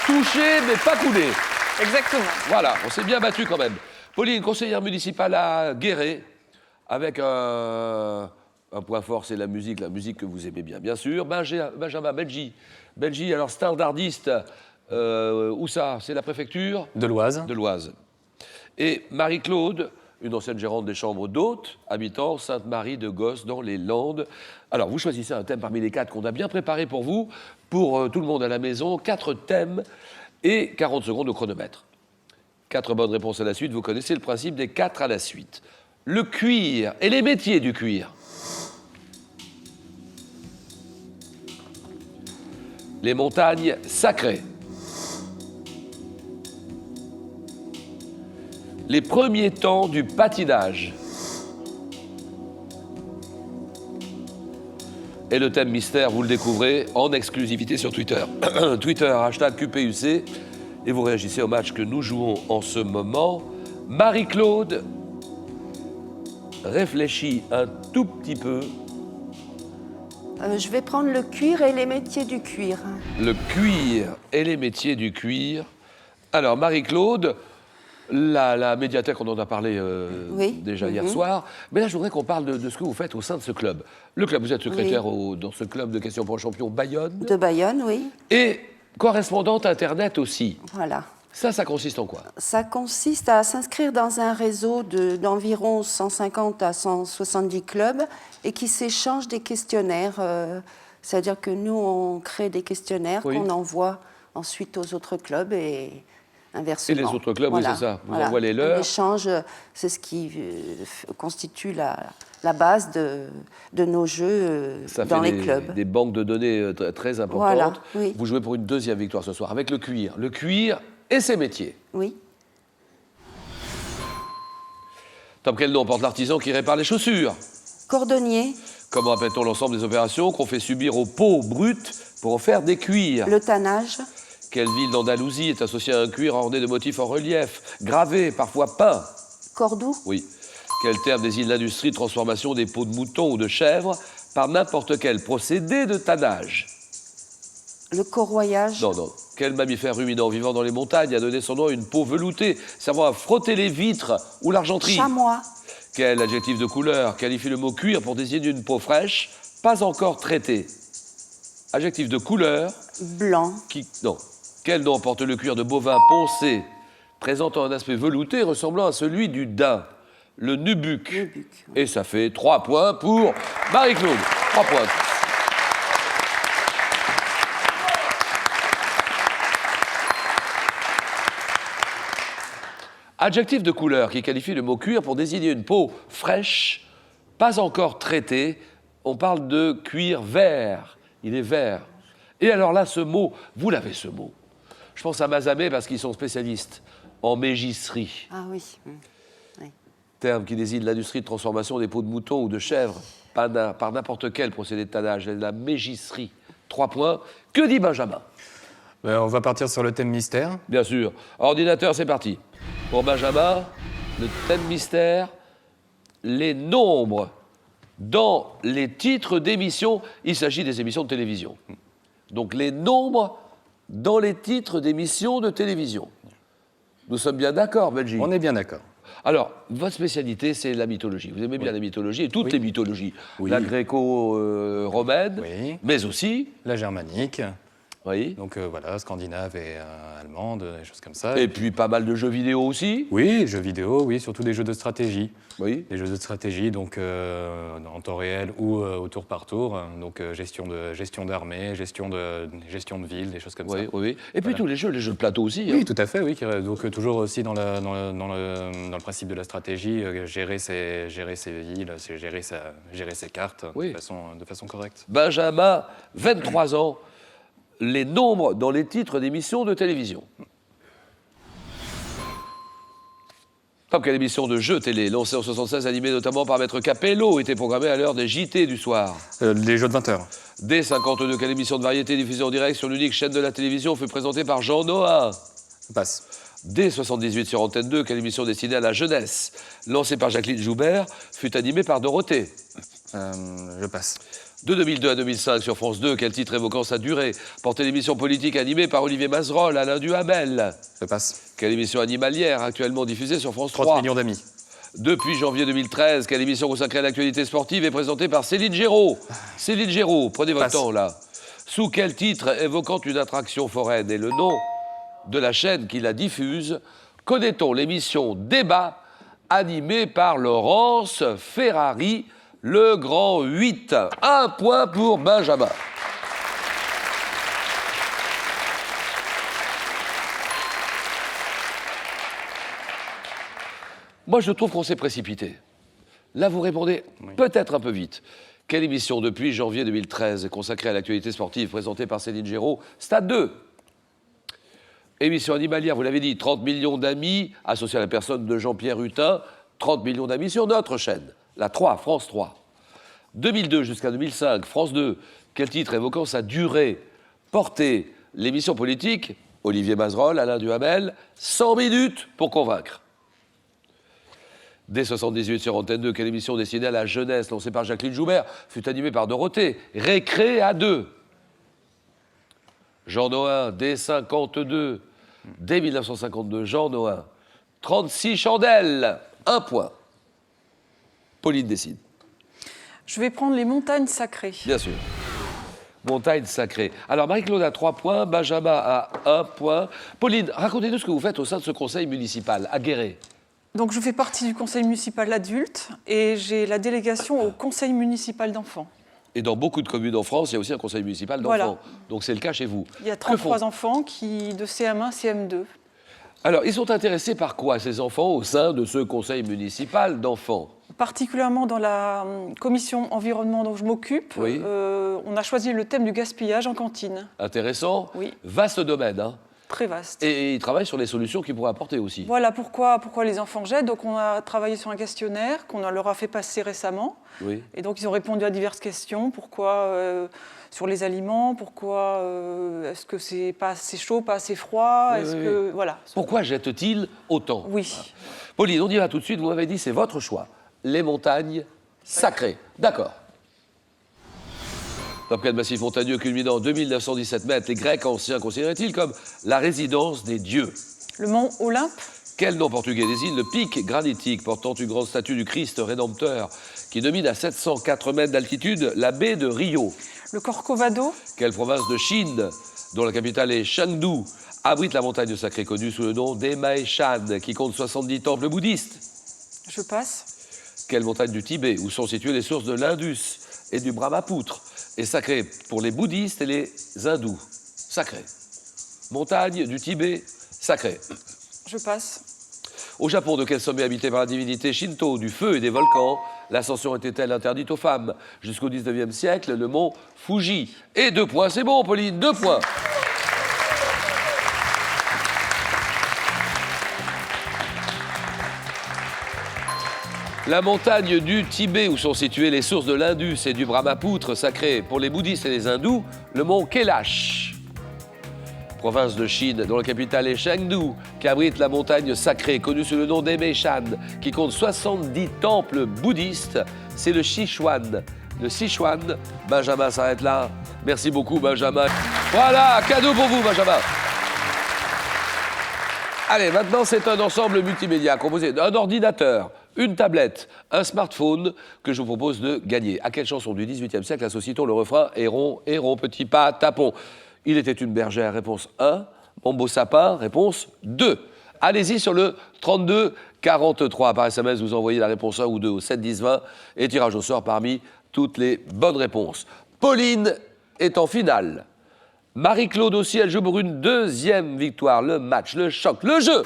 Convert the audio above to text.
Touché, mais pas coulé. Exactement. Voilà, on s'est bien battu quand même. Pauline, conseillère municipale à Guéret, avec un point fort, c'est la musique que vous aimez bien sûr. Benjamin Belgi. Belgi, alors standardiste, où ça? C'est la préfecture De l'Oise. de l'Oise. Et Marie-Claude, une ancienne gérante des chambres d'hôtes, habitant Sainte-Marie de Gosse dans les Landes. Alors, vous choisissez un thème parmi les 4 qu'on a bien préparé pour vous, pour tout le monde à la maison. 4 thèmes et 40 secondes au chronomètre. 4 bonnes réponses à la suite. Vous connaissez le principe des 4 à la suite. Le cuir et les métiers du cuir. Les montagnes sacrées. Les premiers temps du patinage. Et le thème mystère, vous le découvrez en exclusivité sur Twitter. Twitter, hashtag QPUC. Et vous réagissez au match que nous jouons en ce moment. Marie-Claude réfléchit un tout petit peu. Je vais prendre le cuir et les métiers du cuir. Le cuir et les métiers du cuir. Alors, Marie-Claude, la médiathèque, on en a parlé déjà hier soir. Mais là, je voudrais qu'on parle de ce que vous faites au sein de ce club. Le club, vous êtes secrétaire dans ce club de questions pour le champion Bayonne. De Bayonne, oui. Et correspondante Internet aussi. Voilà. Ça consiste en quoi? Ça consiste à s'inscrire dans un réseau d'environ 150 à 170 clubs et qui s'échangent des questionnaires. C'est-à-dire que nous, on crée des questionnaires qu'on envoie ensuite aux autres clubs et inversement. Et les autres clubs, oui, c'est ça. Vous envoyez les leurs. L'échange, c'est ce qui constitue la base de nos jeux dans les clubs. Des banques de données très importantes. Voilà, oui. Vous jouez pour une deuxième victoire ce soir avec le cuir. Le cuir et ses métiers. Oui. Top, quel nom porte l'artisan qui répare les chaussures? Cordonnier. Comment appelle-t-on l'ensemble des opérations qu'on fait subir aux peaux brutes pour en faire des cuirs? Le tannage. Quelle ville d'Andalousie est associée à un cuir orné de motifs en relief, gravés, parfois peints? Cordoue. Oui. Quel terme désigne l'industrie de transformation des peaux de mouton ou de chèvre par n'importe quel procédé de tannage? Le corroyage. Non. Quel mammifère ruminant vivant dans les montagnes a donné son nom à une peau veloutée servant à frotter les vitres ou l'argenterie? Chamois. Quel adjectif de couleur qualifie le mot cuir pour désigner une peau fraîche, pas encore traitée? Adjectif de couleur. Blanc. Non. Quel nom porte le cuir de bovin poncé, présentant un aspect velouté ressemblant à celui du daim? Le nubuck. Et ça fait 3 points pour Marie-Claude. 3 points. Adjectif de couleur qui qualifie le mot cuir pour désigner une peau fraîche, pas encore traitée. On parle de cuir vert. Il est vert. Et alors là, ce mot, vous l'avez ce mot. Je pense à Mazamet parce qu'ils sont spécialistes en mégisserie. Ah oui. Terme qui désigne l'industrie de transformation des peaux de mouton ou de chèvre par n'importe quel procédé de tannage. La mégisserie. 3 points. Que dit Benjamin? On va partir sur le thème mystère. Bien sûr. Ordinateur, c'est parti. Pour Benjamin, le thème mystère, les nombres dans les titres d'émissions. Il s'agit des émissions de télévision. Donc les nombres dans les titres d'émissions de télévision. Nous sommes bien d'accord, Belgique? On est bien d'accord. Alors, votre spécialité, c'est la mythologie. Vous aimez bien la mythologie et toutes les mythologies. Oui. La gréco-romaine, mais aussi... La germanique. Oui. Donc voilà, scandinave et allemande, des choses comme ça. Et puis pas mal de jeux vidéo aussi. Oui, jeux vidéo, oui, surtout des jeux de stratégie. Oui. Des jeux de stratégie, donc en temps réel ou au tour par tour. Donc gestion d'armée, gestion de ville, des choses comme ça. Oui. Et puis tous les jeux de plateau aussi. Oui, tout à fait, oui. Donc toujours aussi dans le principe de la stratégie, gérer ses villes, gérer ses cartes de façon correcte. Benjamin, 23 ans. Les nombres dans les titres d'émissions de télévision. Top, quelle émission de jeux télé, lancée en 76, animée notamment par Maître Capello, était programmée à l'heure des JT du soir. Les jeux de 20 heures. D52, quelle émission de variété diffusée en direct sur l'unique chaîne de la télévision fut présentée par Jean Noah? Passe. D78 sur Antenne 2, quelle émission destinée à la jeunesse, lancée par Jacqueline Joubert, fut animée par Dorothée? Je passe. De 2002 à 2005 sur France 2, quel titre évoquant sa durée portait l'émission politique animée par Olivier Mazerolle, Alain Duhamel? Je passe. Quelle émission animalière actuellement diffusée sur France 3? 30 millions d'amis. Depuis janvier 2013, quelle émission consacrée à l'actualité sportive est présentée par Céline Géraud? Céline Géraud, prenez votre temps là. Sous quel titre évoquant une attraction foraine et le nom de la chaîne qui la diffuse, connaît-on l'émission Débat animée par Laurence Ferrari, le grand 8? 1 point pour Benjamin. Moi, je trouve qu'on s'est précipité. Là, vous répondez peut-être un peu vite. Quelle émission depuis janvier 2013 consacrée à l'actualité sportive présentée par Céline Géraud? Stade 2. Émission animalière, vous l'avez dit, 30 millions d'amis, associée à la personne de Jean-Pierre Hutin, 30 millions d'amis sur notre chaîne, la 3, France 3. 2002 jusqu'à 2005, France 2. Quel titre évoquant sa durée portait l'émission politique? Olivier Mazerolle, Alain Duhamel, 100 minutes pour convaincre. Dès 78 sur Antenne 2, quelle émission destinée à la jeunesse, lancée par Jacqueline Joubert, fut animée par Dorothée? Récré à 2. Jean Nohain, dès 52. Dès 1952, Jean Nohain. 36 chandelles. 1 point. Pauline décide. Je vais prendre les montagnes sacrées. Bien sûr. Montagne sacrée. Alors, Marie-Claude a 3 points, Benjamin a 1 point. Pauline, racontez-nous ce que vous faites au sein de ce conseil municipal, à Guéret. Donc, je fais partie du conseil municipal adulte et j'ai la délégation au conseil municipal d'enfants. Et dans beaucoup de communes en France, il y a aussi un conseil municipal d'enfants. Voilà. Donc, c'est le cas chez vous. Il y a 33 enfants de CM1, CM2. Alors, ils sont intéressés par quoi, ces enfants, au sein de ce conseil municipal d'enfants? Particulièrement dans la commission environnement dont je m'occupe, Oui. On a choisi le thème du gaspillage en cantine. Intéressant. Oui. Vaste domaine, hein. Très vaste. Et ils travaillent sur les solutions qu'ils pourraient apporter aussi. Voilà pourquoi les enfants jettent. Donc, on a travaillé sur un questionnaire qu'on leur a fait passer récemment. Oui. Et donc, ils ont répondu à diverses questions. Pourquoi sur les aliments? Pourquoi est-ce que c'est pas assez chaud, pas assez froid? Oui, Est-ce oui, que oui. voilà. Pourquoi jettent-ils autant? Oui. Pauline, on y va tout de suite. Vous m'avez dit c'est votre choix. Les montagnes sacrées. D'accord. Top 4 massif montagneux culminant en 2917 mètres, les Grecs anciens considéraient-ils comme la résidence des dieux? Le mont Olympe. Quel nom portugais désigne le pic granitique portant une grande statue du Christ rédempteur qui domine à 704 mètres d'altitude la baie de Rio? Le Corcovado. Quelle province de Chine, dont la capitale est Chengdu, abrite la montagne sacrée connue sous le nom d'Emei Shan, qui compte 70 temples bouddhistes? Je passe. Quelle montagne du Tibet, où sont situées les sources de l'Indus et du Brahmapoutre, est sacrée pour les bouddhistes et les hindous? Sacrée. Montagne du Tibet, sacrée. Je passe. Au Japon, de quel sommet habité par la divinité Shinto, du feu et des volcans, l'ascension était-elle interdite aux femmes? Jusqu'au 19e siècle, le mont Fuji. Et 2 points, c'est bon, Pauline, 2 points. La montagne du Tibet, où sont situées les sources de l'Indus et du Brahmapoutre, sacré pour les bouddhistes et les hindous, le mont Kailash. Province de Chine, dont la capitale est Chengdu, qui abrite la montagne sacrée, connue sous le nom d'Emei Shan, qui compte 70 temples bouddhistes, c'est le Sichuan. Le Sichuan, Benjamin s'arrête là. Merci beaucoup, Benjamin. Voilà, cadeau pour vous, Benjamin. Allez, maintenant, c'est un ensemble multimédia composé d'un ordinateur, une tablette, un smartphone que je vous propose de gagner. À quelle chanson du XVIIIe siècle associe-t-on le refrain « Héron, héron, petit pas, tapon ». Il était une bergère, réponse 1. Mon beau sapin, réponse 2. Allez-y sur le 32 43. Par SMS, vous envoyez la réponse 1 ou 2 au 7 10 20 et tirage au sort parmi toutes les bonnes réponses. Pauline est en finale. Marie-Claude aussi, elle joue pour une 2e victoire. Le match, le choc, le jeu.